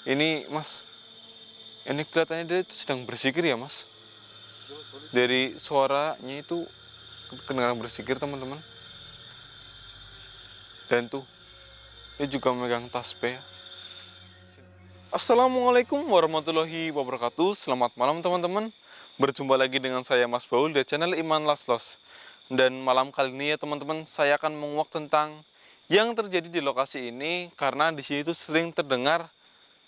Ini Mas, ini kelihatannya dia itu sedang berzikir ya Mas. Dari suaranya itu kedengaran berzikir teman-teman. Dan tuh dia juga memegang tasbih. Assalamualaikum warahmatullahi wabarakatuh. Selamat malam teman-teman. Berjumpa lagi dengan saya Mas Baul di channel Iman Laslos. Dan malam kali ini ya teman-teman, saya akan menguak tentang yang terjadi di lokasi ini karena di sini tuh sering terdengar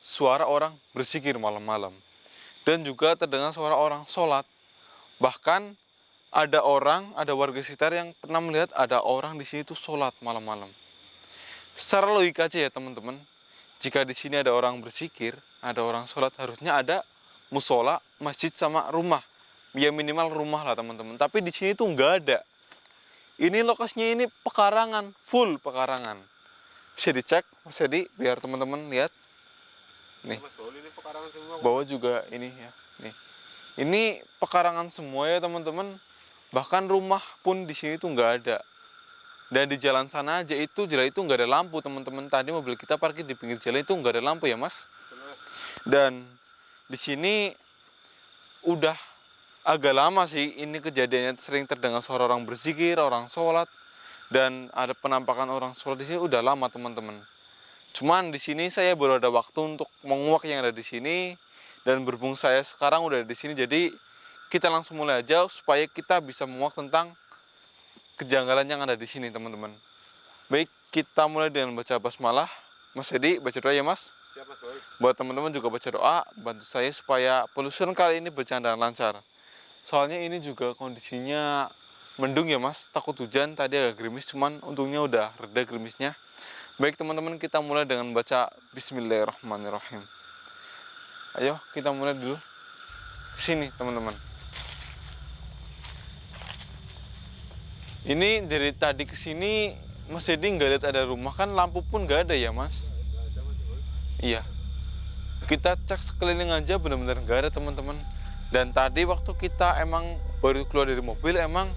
suara orang berzikir malam-malam. Dan juga terdengar suara orang sholat. Bahkan ada warga sekitar yang pernah melihat ada orang di sini tuh sholat malam-malam. Secara logika aja ya teman-teman, jika di sini ada orang berzikir, ada orang sholat, harusnya ada musola, masjid sama rumah. Ya minimal rumah lah teman-teman. Tapi di sini tuh nggak ada. Ini lokasinya ini pekarangan, full pekarangan. Bisa dicek, Mas Edi, biar teman-teman lihat. Nih, bawah juga ini ya. Nih, ini pekarangan semua ya teman-teman. Bahkan rumah pun di sini tuh nggak ada. Dan di jalan sana aja itu jalan itu nggak ada lampu teman-teman. Tadi mobil kita parkir di pinggir jalan itu nggak ada lampu ya Mas. Dan di sini udah agak lama sih ini kejadiannya, sering terdengar suara orang berzikir, orang sholat, dan ada penampakan orang sholat di sini udah lama teman-teman. Cuman di sini saya baru ada waktu untuk menguak yang ada di sini, dan berhubung saya sekarang udah di sini, jadi kita langsung mulai aja supaya kita bisa menguak tentang kejanggalan yang ada di sini teman-teman. Baik, kita mulai dengan baca basmalah. Mas Edi, baca doa ya Mas. Siap Mas Boy. Buat teman-teman juga baca doa, bantu saya supaya penelusuran kali ini berjalan dengan lancar. Soalnya ini juga kondisinya mendung ya Mas, takut hujan, tadi agak gerimis, cuman untungnya udah reda gerimisnya. Baik teman-teman, kita mulai dengan baca Bismillahirrahmanirrahim. Ayo kita mulai dulu. Sini teman-teman. Ini dari tadi ke sini Mas Edi nggak lihat ada rumah, kan lampu pun nggak ada ya Mas? Iya. Kita cek sekeliling aja benar-benar nggak ada teman-teman. Dan tadi waktu kita emang baru keluar dari mobil, emang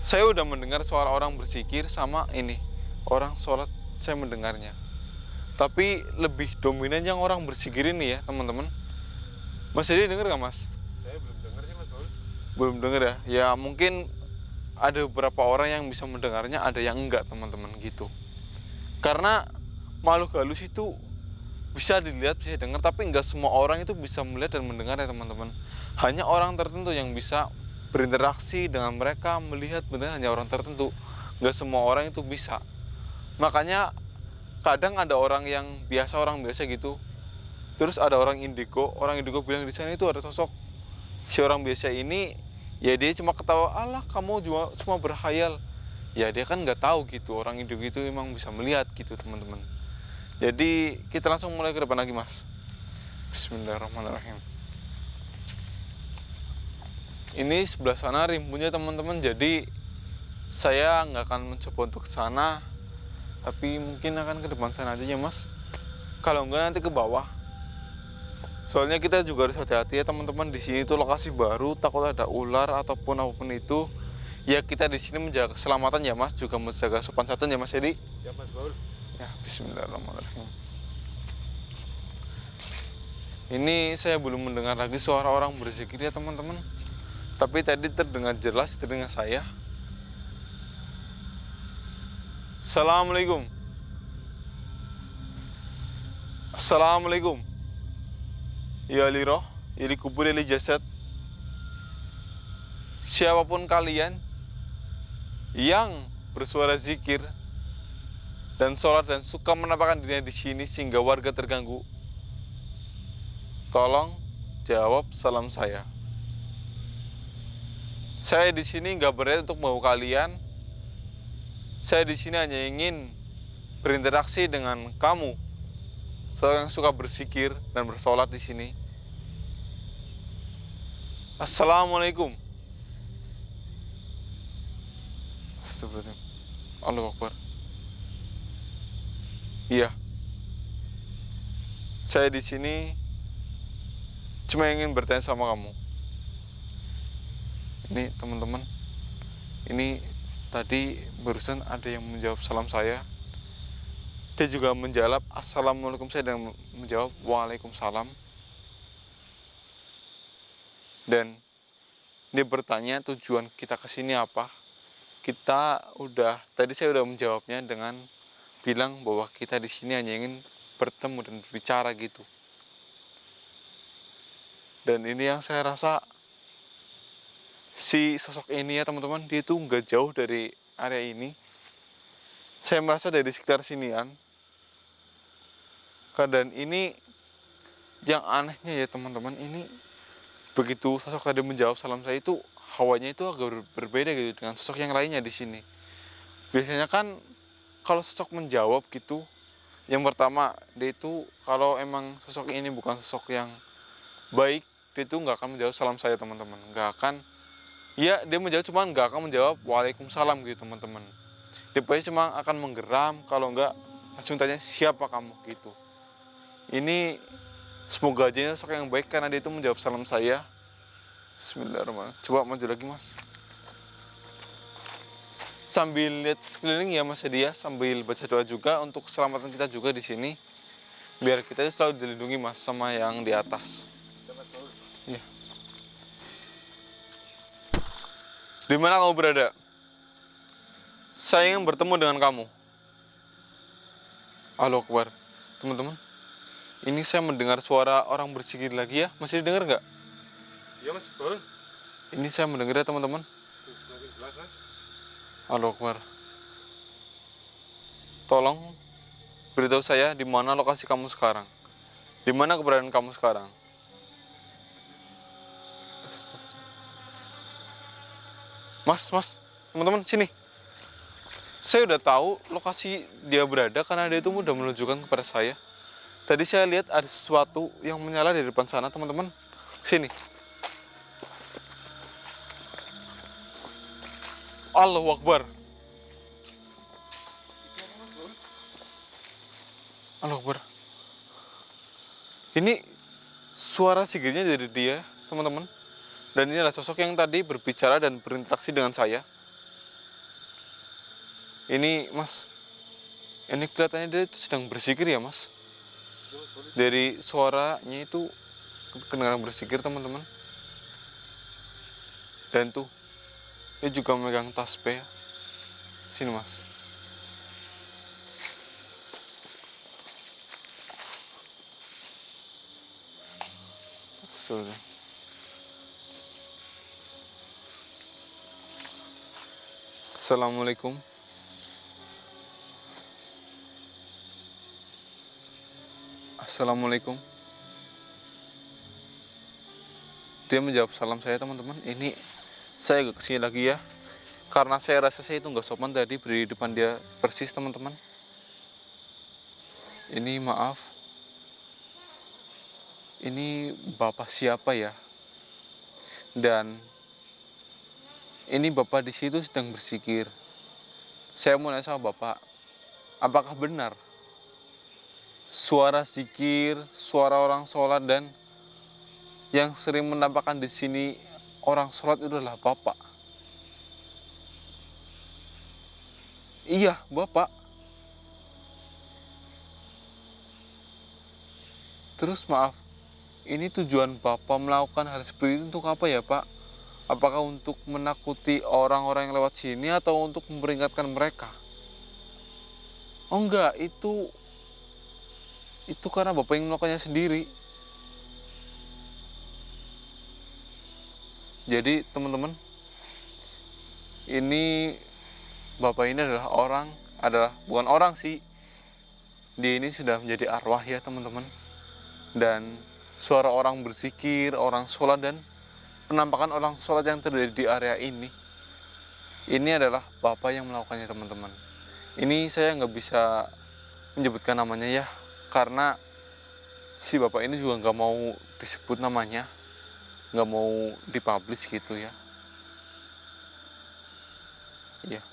saya udah mendengar suara orang berzikir sama ini orang sholat, saya mendengarnya. Tapi lebih dominan yang orang berzikir ini ya teman-teman. Mas Edi denger nggak Mas? Saya belum dengar sih Mas Boy. Belum denger ya? Ya mungkin ada beberapa orang yang bisa mendengarnya, ada yang enggak teman-teman gitu. Karena makhluk halus itu bisa dilihat, bisa dengar, tapi enggak semua orang itu bisa melihat dan mendengar ya teman-teman. Hanya orang tertentu yang bisa berinteraksi dengan mereka, melihat benar, hanya orang tertentu. Enggak semua orang itu bisa. Makanya kadang ada orang orang biasa gitu. Terus ada orang indigo bilang di sana itu ada sosok si orang biasa ini. Ya dia cuma ketawa, alah kamu juga cuma berhayal. Ya dia kan nggak tahu gitu, orang indigo itu emang bisa melihat gitu teman-teman. Jadi kita langsung mulai ke depan lagi Mas. Bismillahirrahmanirrahim. Ini sebelah sana rimbunnya teman-teman, jadi saya nggak akan mencoba untuk ke sana, tapi mungkin akan ke depan sana aja ya Mas. Kalau enggak nanti ke bawah. Soalnya kita juga harus hati-hati ya teman-teman, di sini tuh lokasi baru, takut ada ular ataupun apapun itu. Ya kita di sini menjaga keselamatan ya Mas, juga menjaga sopan santun ya Mas Edi. Siap Mas Boy. Ya, bismillahirrahmanirrahim. Ini saya belum mendengar lagi suara orang berzikir ya teman-teman. Tapi tadi terdengar jelas di telinga saya. Assalamualaikum. Assalamualaikum. Ya li roh, ya li kubur, ya li jasad. Siapapun kalian yang bersuara zikir dan sholat dan suka menampakkan dirinya di sini sehingga warga terganggu, tolong jawab salam saya. Saya di sini nggak berniat untuk membawa kalian. Saya di sini hanya ingin berinteraksi dengan kamu, seorang yang suka berzikir dan bersolat di sini. Assalamualaikum. Astagfirullahaladzim. Allahu Akbar. Iya. Saya di sini cuma ingin bertanya sama kamu. Ini teman-teman, ini tadi barusan ada yang menjawab salam saya. Dia juga menjawab assalamualaikum, saya dengan menjawab waalaikumsalam. Dan dia bertanya tujuan kita ke sini apa. Tadi saya udah menjawabnya dengan bilang bahwa kita di sini hanya ingin bertemu dan berbicara gitu. Dan ini yang saya rasa, si sosok ini ya teman-teman, dia itu nggak jauh dari area ini. Saya merasa dari sekitar sinian. Keadaan ini yang anehnya ya teman-teman, ini begitu sosok tadi menjawab salam saya itu, hawanya itu agak berbeda gitu dengan sosok yang lainnya di sini. Biasanya kan kalau sosok menjawab gitu, yang pertama dia itu kalau emang sosok ini bukan sosok yang baik, dia itu nggak akan menjawab salam saya teman-teman. Nggak akan, ya dia menjawab cuman nggak akan menjawab waalaikumsalam gitu teman-teman. Dia pasti cuma akan menggeram, kalau nggak langsung tanya siapa kamu gitu. Ini semoga aja ini sosok yang baik karena dia itu menjawab salam saya. Bismillahirrahmanirrahim. Coba maju lagi mas. Sambil lihat sekeliling ya mas dia, sambil baca doa juga untuk keselamatan kita juga di sini. Biar kita selalu dilindungi mas sama yang di atas. Iya. Di mana kamu berada? Saya ingin bertemu dengan kamu. Allahu Akbar. Teman-teman, ini saya mendengar suara orang berzikir lagi ya. Masih dengar nggak? Iya mas, Baul. Ini saya mendengar ya teman-teman. Semakin jelas mas. Allahu Akbar. Tolong beritahu saya di mana lokasi kamu sekarang. Di mana keberadaan kamu sekarang? Mas, teman-teman sini. Saya udah tahu lokasi dia berada karena dia itu udah menunjukkan kepada saya. Tadi saya lihat ada sesuatu yang menyala di depan sana, teman-teman. Sini. Allahu Akbar. Allahu Akbar. Ini suara sigirnya dari dia, teman-teman. Dan ini adalah sosok yang tadi berbicara dan berinteraksi dengan saya. Ini mas, ini kelihatannya dia itu sedang berzikir ya mas. Dari suaranya itu kedengaran berzikir teman-teman. Dan tuh, dia juga memegang tasbih. Sini mas. Sudah. Assalamualaikum. Assalamualaikum. Dia menjawab salam saya teman-teman. Ini saya agak kesini lagi ya, karena saya rasa saya itu nggak sopan tadi berdiri di depan dia persis teman-teman. Ini maaf. Ini bapak siapa ya? Dan ini bapak di situ sedang berzikir. Saya mau nanya sama bapak, apakah benar suara zikir, suara orang sholat dan yang sering menampakkan di sini orang sholat itu adalah bapak? Iya, bapak. Terus maaf, ini tujuan bapak melakukan hal seperti itu untuk apa ya pak? Apakah untuk menakuti orang-orang yang lewat sini atau untuk memperingatkan mereka? Oh enggak, itu karena bapak yang melakukannya sendiri. Jadi teman-teman, ini bapak ini bukan orang sih. Dia ini sudah menjadi arwah ya teman-teman. Dan suara orang berzikir, orang sholat dan penampakan orang sholat yang terjadi di area ini adalah bapak yang melakukannya teman-teman. Ini saya nggak bisa menyebutkan namanya ya, karena si bapak ini juga nggak mau disebut namanya, nggak mau dipublish gitu ya. Iya.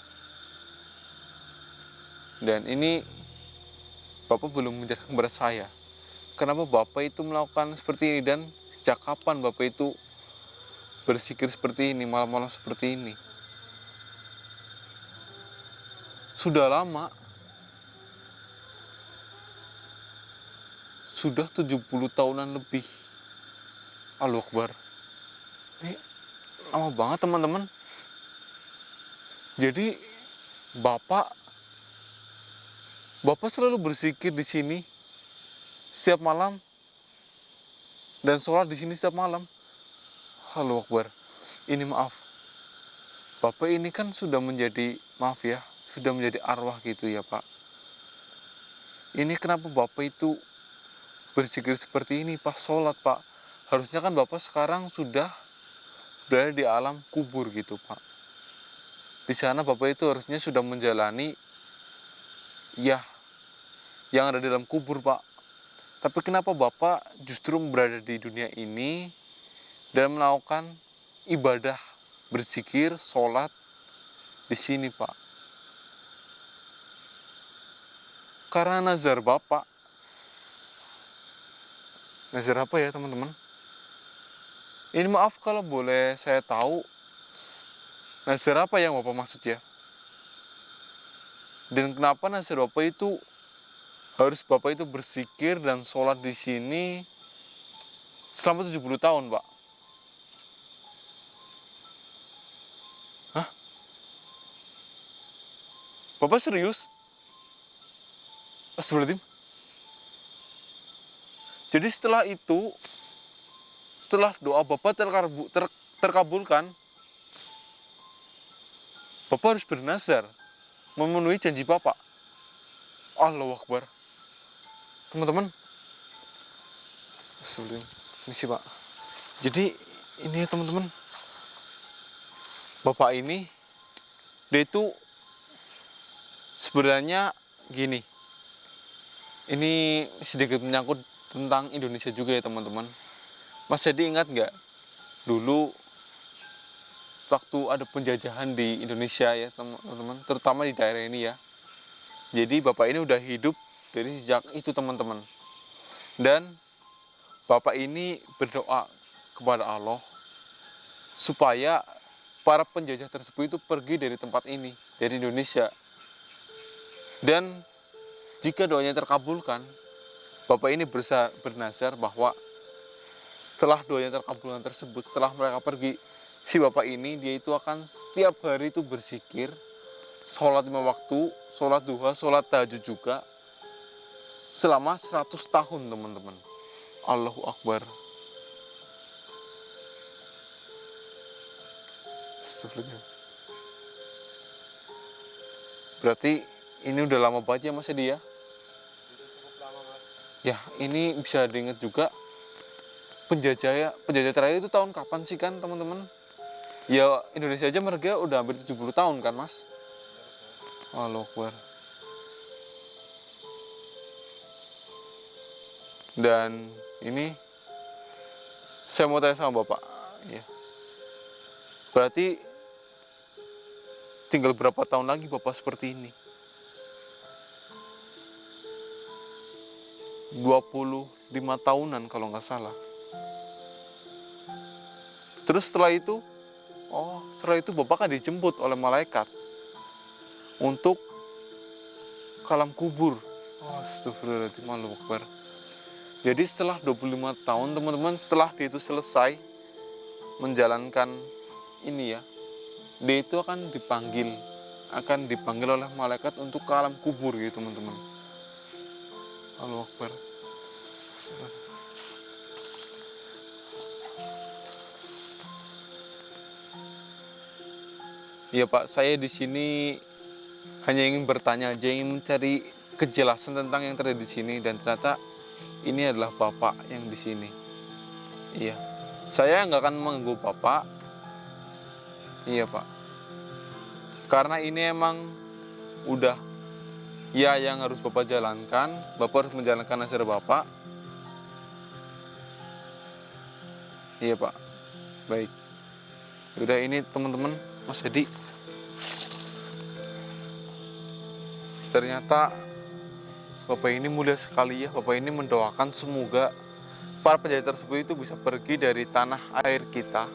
Dan ini bapak belum menjelaskan kepada saya kenapa bapak itu melakukan seperti ini dan sejak kapan bapak itu bersikir seperti ini, malam-malam seperti ini. Sudah lama. sudah 70 tahunan lebih. Allahu Akbar. Ini lama banget teman-teman. Jadi Bapak selalu berzikir di sini setiap malam dan sholat di sini setiap malam. Allahu Akbar. Ini maaf. Bapak ini kan sudah menjadi, maaf ya, sudah menjadi arwah gitu ya Pak. Ini kenapa Bapak itu berzikir seperti ini pas sholat Pak? Harusnya kan Bapak sekarang sudah berada di alam kubur gitu Pak. Di sana Bapak itu harusnya sudah menjalani ya yang ada di dalam kubur Pak. Tapi kenapa Bapak justru berada di dunia ini dan melakukan ibadah, berzikir, sholat di sini Pak? Karena nazar Bapak. Nazar apa ya teman-teman? Ini maaf kalau boleh saya tahu, nazar apa yang Bapak maksud ya? Dan kenapa nazar Bapak itu harus Bapak itu berzikir dan sholat di sini selama 70 tahun, Pak? Hah? Bapak serius? Astagfirullahaladzim. Jadi setelah itu, setelah doa Bapak terkabulkan, Bapak harus bernazar memenuhi janji Bapak. Allahu Akbar. Teman-teman, astagfirullahaladzim. Ini sih Pak. Jadi ini ya teman-teman, Bapak ini, dia itu sebenarnya gini. Ini sedikit menyangkut tentang Indonesia juga ya teman-teman. Mas jadi ingat nggak dulu waktu ada penjajahan di Indonesia ya teman-teman, terutama di daerah ini ya. Jadi Bapak ini udah hidup dari sejak itu teman-teman. Dan Bapak ini berdoa kepada Allah supaya para penjajah tersebut itu pergi dari tempat ini, dari Indonesia. Dan jika doanya terkabulkan, Bapak ini bernazar bahwa setelah doanya terkabulkan tersebut, setelah mereka pergi, si Bapak ini dia itu akan setiap hari itu berzikir, sholat 5 waktu, sholat duha, sholat tahajud juga, selama 100 tahun teman-teman. Allahu Akbar. Astagfirullah. Berarti ini udah lama banget ya Mas Edi ya? Ya, ini bisa diingat juga penjajah terakhir itu tahun kapan sih kan teman-teman? Ya Indonesia aja mereka udah hampir 70 tahun kan Mas? Allahu Akbar. Dan ini saya mau tanya sama Bapak, ya. Berarti tinggal berapa tahun lagi Bapak seperti ini? 25 tahunan kalau nggak salah. Terus setelah itu Bapak kan dijemput oleh malaikat untuk ke alam kubur. Astagfirullahaladzim, Allahu Akbar. Jadi setelah 25 tahun teman-teman, setelah dia itu selesai menjalankan ini ya, dia itu akan dipanggil oleh malaikat untuk ke alam kubur gitu teman-teman. Allahu Akbar. Iya Pak, saya di sini hanya ingin bertanya aja, ingin mencari kejelasan tentang yang terjadi di sini, dan ternyata ini adalah Bapak yang di sini. Iya, saya nggak akan mengganggu Bapak. Iya Pak, karena ini emang udah ya yang harus Bapak jalankan. Bapak harus menjalankan nazar Bapak. Iya Pak, baik. Udah ini teman-teman, Mas Edi. Ternyata Bapak ini mulia sekali ya. Bapak ini mendoakan semoga para penjajah tersebut itu bisa pergi dari tanah air kita,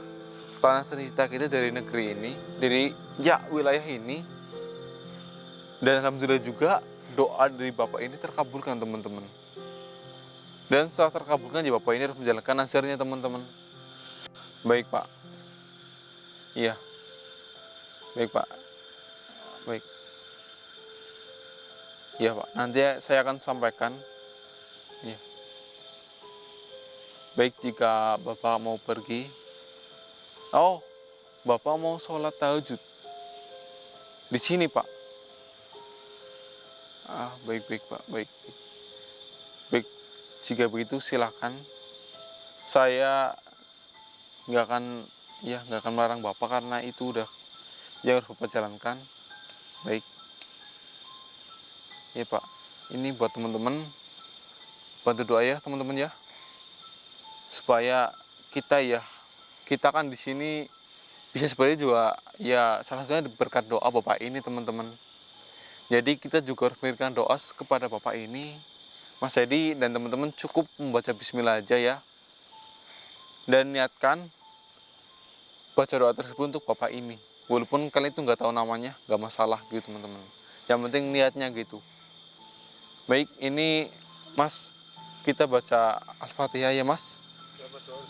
tanah tercinta kita, dari negeri ini, dari ya wilayah ini. Dan alhamdulillah juga doa dari Bapak ini terkabulkan teman-teman. Dan setelah terkabulkan ya Bapak ini harus menjalankan nazarnya teman-teman. Baik Pak. Iya. Baik Pak. Baik. Iya Pak. Nanti saya akan sampaikan. Iya. Baik, jika Bapak mau pergi. Oh, Bapak mau sholat tahajud di sini Pak. Baik baik Pak. Baik. Baik. Jika begitu silahkan. Saya nggak akan melarang Bapak karena itu udah yang harus Bapak jalankan. Baik. Ya Pak. Ini buat teman-teman, bantu doa ya teman-teman ya. Supaya kita kan di sini bisa sebenarnya juga ya salah satunya berkat doa Bapak ini teman-teman. Jadi kita juga harus memberikan doa kepada Bapak ini, Mas Edi dan teman-teman cukup membaca Bismillah aja ya. Dan niatkan baca doa tersebut untuk Bapak ini. Walaupun kalian itu nggak tahu namanya, nggak masalah gitu teman-teman. Yang penting niatnya gitu. Baik, ini Mas, kita baca Al-Fatihah ya Mas. Ya, betul.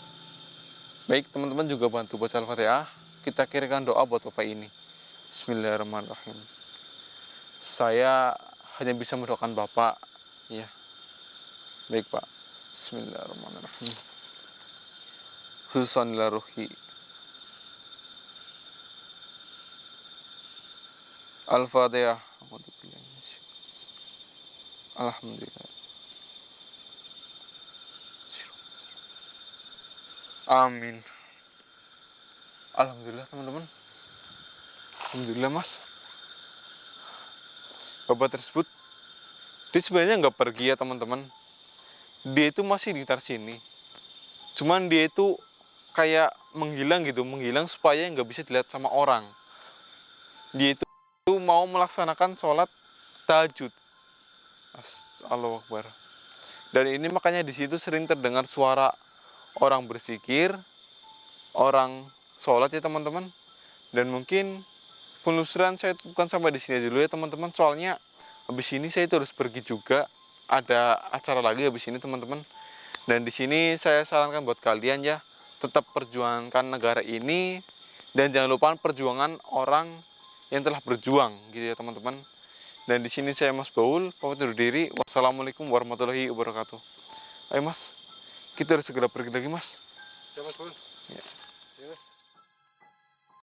Baik, teman-teman juga bantu baca Al-Fatihah. Kita kirimkan doa buat Bapak ini. Bismillahirrahmanirrahim. Saya hanya bisa mendoakan Bapak. Ya, baik Pak. Bismillahirrahmanirrahim. Khususan ila ruhi. Al-Fatihah. Alhamdulillah. Amin. Alhamdulillah teman-teman. Alhamdulillah Mas. Bapak tersebut dia sebenarnya nggak pergi ya teman-teman. Dia itu masih di sekitar sini. Cuman dia itu kayak menghilang gitu, menghilang supaya nggak bisa dilihat sama orang. Dia itu mau melaksanakan sholat tahajud. Allahu Akbar. Dan ini makanya di situ sering terdengar suara orang berzikir, orang sholat ya teman-teman. Dan mungkin penelusuran saya bukan sampai di sini dulu ya teman-teman. Soalnya habis ini saya itu harus pergi juga. Ada acara lagi habis ini teman-teman. Dan di sini saya sarankan buat kalian ya, tetap perjuangkan negara ini dan jangan lupa perjuangan orang yang telah berjuang gitu ya teman-teman. Dan di sini saya Mas Baul, pamit undur diri. Wassalamualaikum warahmatullahi wabarakatuh. Ayo Mas, kita harus segera pergi lagi Mas. Siapa, Bun? Ya.